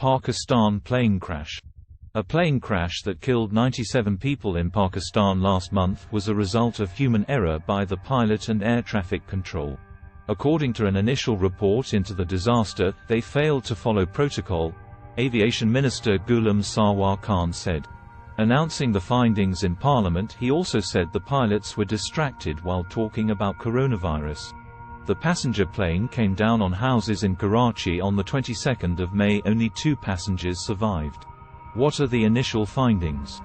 Pakistan plane crash. A plane crash that killed 97 people in Pakistan last month was a result of human error by the pilot and air traffic control. According to an initial report into the disaster, they failed to follow protocol, Aviation Minister Ghulam Sarwar Khan said. Announcing the findings in Parliament, he also said the pilots were distracted while talking about coronavirus. The passenger plane came down on houses in Karachi on the 22nd of May. Only 2 passengers survived. What are the initial findings?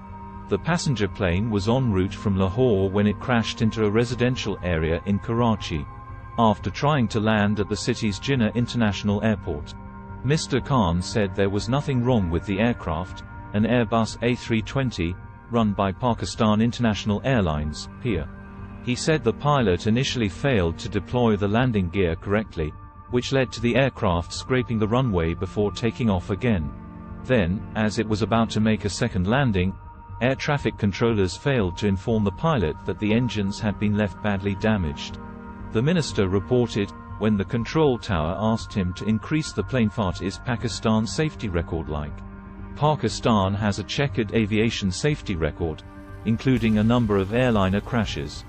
The passenger plane was en route from Lahore when it crashed into a residential area in Karachi, after trying to land at the city's Jinnah International Airport. Mr. Khan said there was nothing wrong with the aircraft, an Airbus A320, run by Pakistan International Airlines, PIA. He said the pilot initially failed to deploy the landing gear correctly, which led to the aircraft scraping the runway before taking off again. Then, as it was about to make a second landing, air traffic controllers failed to inform the pilot that the engines had been left badly damaged. The minister reported, when the control tower asked him to increase the plane. What is Pakistan's safety record like? Pakistan has a checkered aviation safety record, including a number of airliner crashes.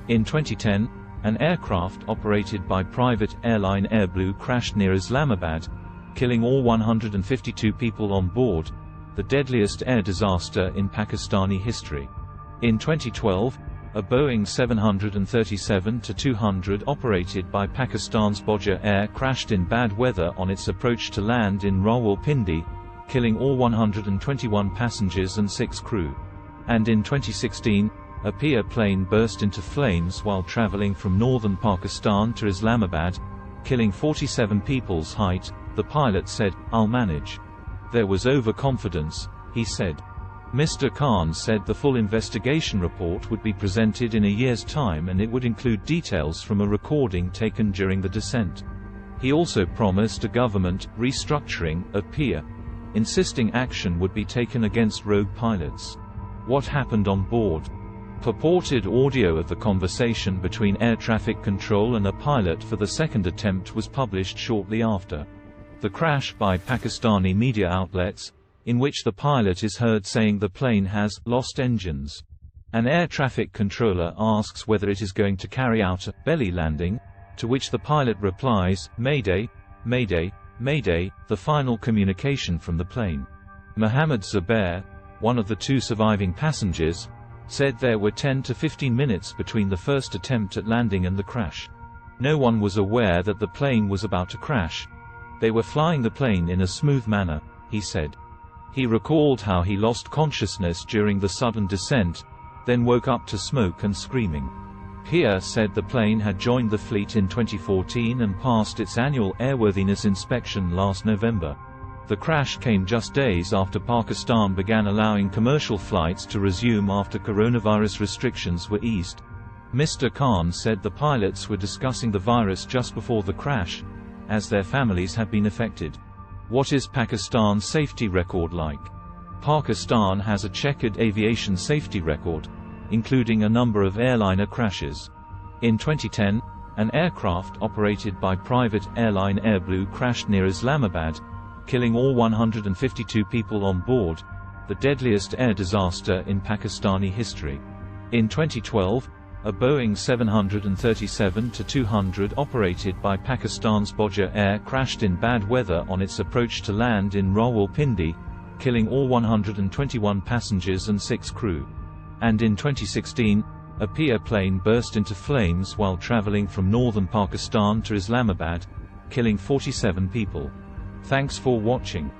In 2010, an aircraft operated by private airline Airblue crashed near Islamabad, killing all 152 people on board, the deadliest air disaster in Pakistani history. In 2012, a Boeing 737-200 operated by Pakistan's Boja Air crashed in bad weather on its approach to land in Rawalpindi, killing all 121 passengers and 6 crew. And in 2016, a PIA plane burst into flames while traveling from northern Pakistan to Islamabad, killing 47 people. The pilot said, "I'll manage." There was overconfidence, he said. Mr. Khan said the full investigation report would be presented in a year's time and it would include details from a recording taken during the descent. He also promised a government restructuring of PIA, insisting action would be taken against rogue pilots. What happened on board? Purported audio of the conversation between air traffic control and a pilot for the second attempt was published shortly after the crash by Pakistani media outlets, in which the pilot is heard saying the plane has lost engines. An air traffic controller asks whether it is going to carry out a belly landing, to which the pilot replies, "Mayday, Mayday, Mayday," the final communication from the plane. Mohammed Zubair, one of the 2 surviving passengers, said there were 10 to 15 minutes between the first attempt at landing and the crash. No one was aware that the plane was about to crash. They were flying the plane in a smooth manner, he said. He recalled how he lost consciousness during the sudden descent, then woke up to smoke and screaming. PIA said the plane had joined the fleet in 2014 and passed its annual airworthiness inspection last November. The crash came just days after Pakistan began allowing commercial flights to resume after coronavirus restrictions were eased. Mr. Khan said the pilots were discussing the virus just before the crash, as their families had been affected. What is Pakistan's safety record like? Pakistan has a checkered aviation safety record, including a number of airliner crashes. In 2010, an aircraft operated by private airline Airblue crashed near Islamabad, killing all 152 people on board, the deadliest air disaster in Pakistani history. In 2012, a Boeing 737-200 operated by Pakistan's Boja Air crashed in bad weather on its approach to land in Rawalpindi, killing all 121 passengers and 6 crew. And in 2016, a PIA plane burst into flames while traveling from northern Pakistan to Islamabad, killing 47 people. Thanks for watching.